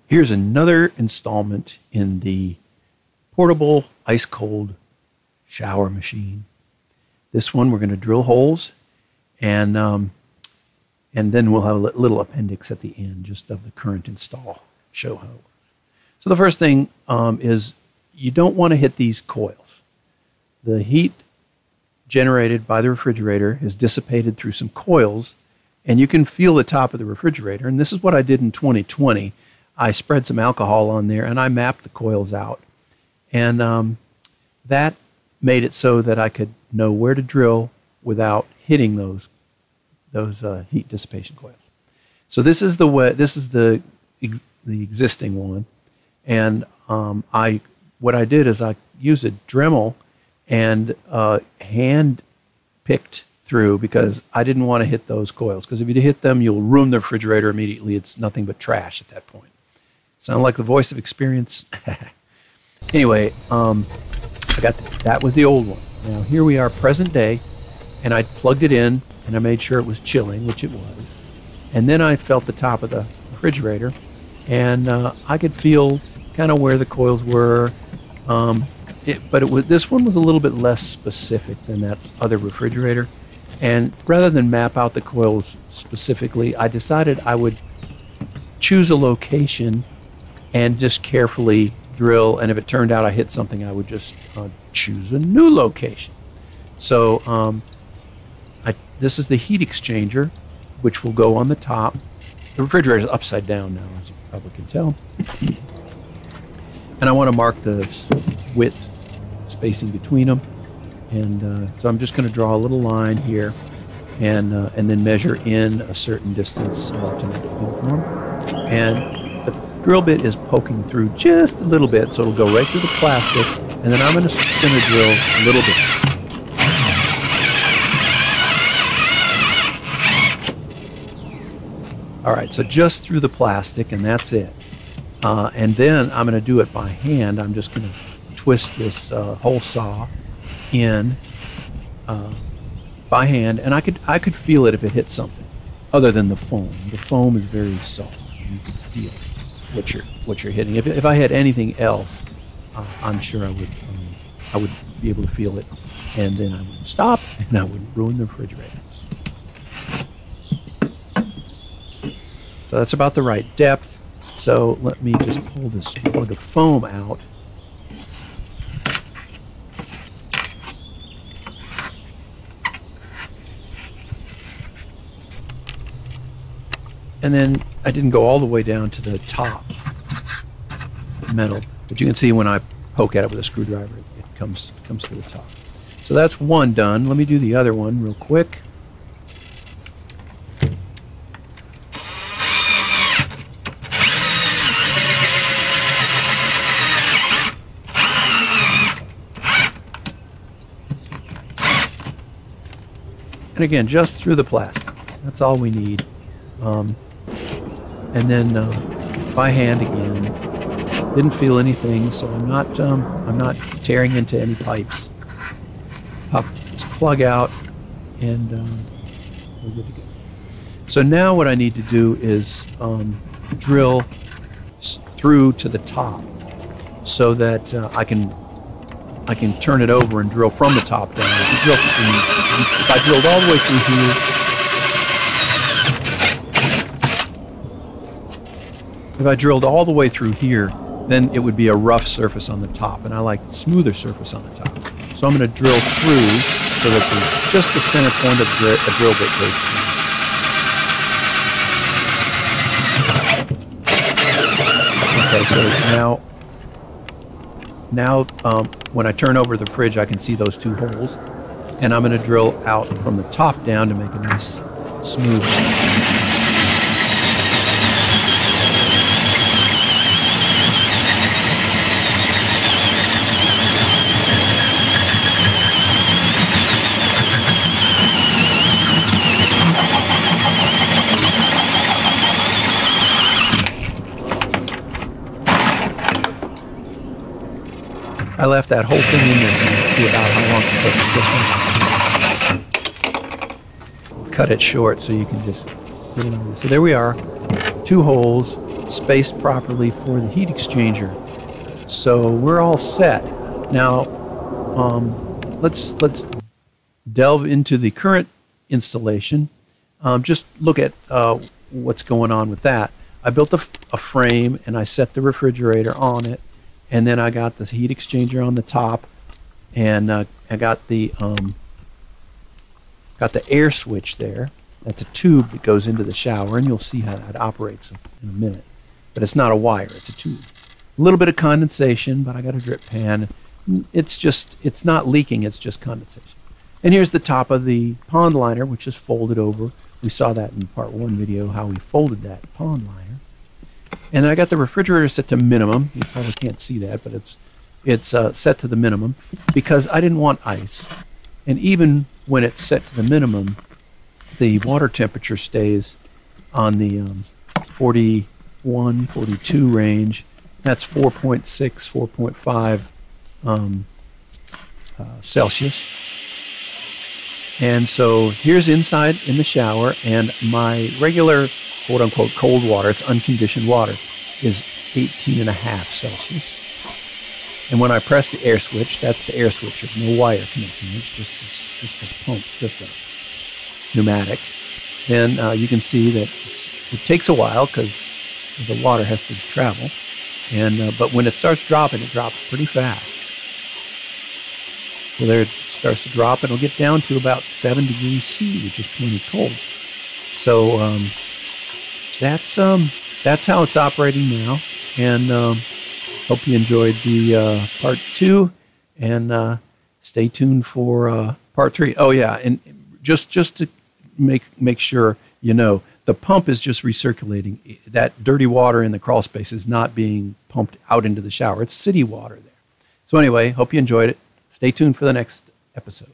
Here's another installment in the portable ice cold shower machine. This one we're going to drill holes, and then we'll have a little appendix at the end just of the current install, show how it works. So the first thing is you don't want to hit these coils. The heat generated by the refrigerator is dissipated through some coils, and you can feel the top of the refrigerator. And this is what I did in 2020. I spread some alcohol on there and I mapped the coils out. And that made it so that I could know where to drill without hitting those heat dissipation coils. So this is the existing one. And what I did is I used a Dremel and hand picked through, because I didn't want to hit those coils, because if you hit them, you'll ruin the refrigerator immediately. It's nothing but trash at that point. Sound like the voice of experience? Anyway, that was the old one. Now here we are, present day, and I plugged it in and I made sure it was chilling, which it was. And then I felt the top of the refrigerator, and I could feel kind of where the coils were. This one was a little bit less specific than that other refrigerator. And rather than map out the coils specifically, I decided I would choose a location and just carefully drill. And if it turned out I hit something, I would just choose a new location. So this is the heat exchanger, which will go on the top. The refrigerator is upside down now, as you probably can tell. And I want to mark the width, spacing between them. And so I'm just going to draw a little line here, and then measure in a certain distance to make it uniform. And the drill bit is poking through just a little bit, so it'll go right through the plastic. And then I'm going to drill a little bit. All right, so just through the plastic, and that's it. And then I'm going to do it by hand. I'm just going to twist this hole saw in by hand, and I could feel it if it hit something other than the foam. The foam is very soft. You can feel what you're hitting. If I had anything else, I'm sure I would be able to feel it, and then I would stop, and I would ruin the refrigerator. So that's about the right depth. So let me just pull this plug of foam out. And then I didn't go all the way down to the top metal, but you can see when I poke at it with a screwdriver, it comes to the top. So that's one done. Let me do the other one real quick. And again, just through the plastic. That's all we need. And then by hand again. Didn't feel anything, so I'm not tearing into any pipes. Pop this plug out, and we're good to go. So now what I need to do is drill through to the top, so that I can turn it over and drill from the top down. If I drilled all the way through here. If I drilled all the way through here, then it would be a rough surface on the top, and I like smoother surface on the top. So I'm going to drill through so that just the center point of the drill bit goes through. Okay, so now when I turn over the fridge, I can see those two holes, and I'm going to drill out from the top down to make a nice smooth. I left that whole thing in there to see about how long it took. Cut it short so you can just get it on. So there we are, two holes, spaced properly for the heat exchanger. So we're all set. Now, let's delve into the current installation. Just look at what's going on with that. I built a frame and I set the refrigerator on it, and then I got this heat exchanger on the top, and I got the air switch there. That's a tube that goes into the shower, and you'll see how that operates in a minute. But it's not a wire, it's a tube. A little bit of condensation, but I got a drip pan. It's not leaking, it's just condensation. And here's the top of the pond liner, which is folded over. We saw that in part 1 video, how we folded that pond liner. And then I got the refrigerator set to minimum. You probably can't see that, but it's set to the minimum because I didn't want ice. And even when it's set to the minimum, the water temperature stays on the 41, 42 range. That's 4.6, 4.5 Celsius. And so here's inside in the shower, and my regular quote-unquote cold water, it's unconditioned water, is 18.5 Celsius. And when I press the air switch, that's the air switch. There's no wire connecting. It's just a pump, just a pneumatic. Then you can see that it takes a while because the water has to travel. And but when it starts dropping, it drops pretty fast. So there it starts to drop, and it'll get down to about 7 degrees C, which is plenty cold. So that's how it's operating now. And hope you enjoyed the part 2, and stay tuned for part 3. Oh yeah, and just to make sure you know, the pump is just recirculating. That dirty water in the crawl space is not being pumped out into the shower. It's city water there. So anyway, hope you enjoyed it. Stay tuned for the next episode.